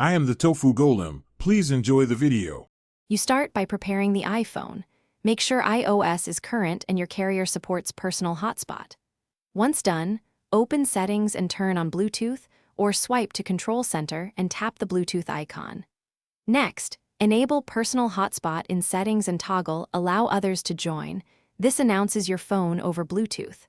I am the Tofu Golem. Please enjoy the video. You start by preparing the iPhone. Make sure iOS is current and your carrier supports personal hotspot. Once done, open Settings and turn on Bluetooth, or swipe to Control Center and tap the Bluetooth icon. Next, enable personal hotspot in Settings and toggle Allow others to join. This announces your phone over Bluetooth.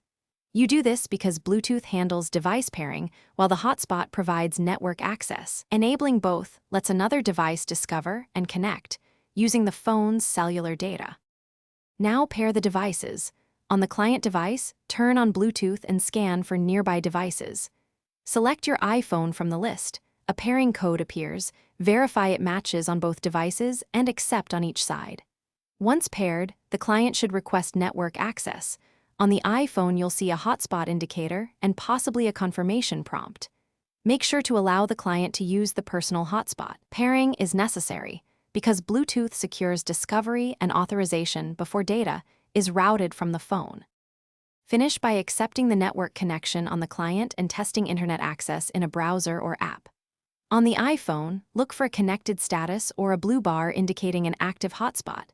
You do this because Bluetooth handles device pairing while the hotspot provides network access. Enabling both lets another device discover and connect using the phone's cellular data. Now pair the devices. On the client device, turn on Bluetooth and scan for nearby devices. Select your iPhone from the list. A pairing code appears. Verify it matches on both devices and accept on each side. Once paired, the client should request network access. On the iPhone, you'll see a hotspot indicator and possibly a confirmation prompt. Make sure to allow the client to use the personal hotspot. Pairing is necessary because Bluetooth secures discovery and authorization before data is routed from the phone. Finish by accepting the network connection on the client and testing internet access in a browser or app. On the iPhone, look for a connected status or a blue bar indicating an active hotspot.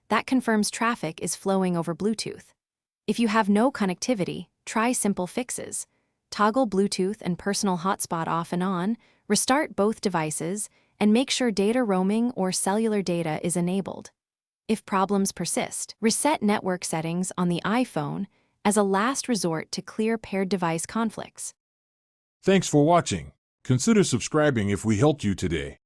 That confirms traffic is flowing over Bluetooth. If you have no connectivity, try simple fixes. Toggle Bluetooth and personal hotspot off and on, restart both devices, and make sure data roaming or cellular data is enabled. If problems persist, reset network settings on the iPhone as a last resort to clear paired device conflicts. Thanks for watching. Consider subscribing if we helped you today.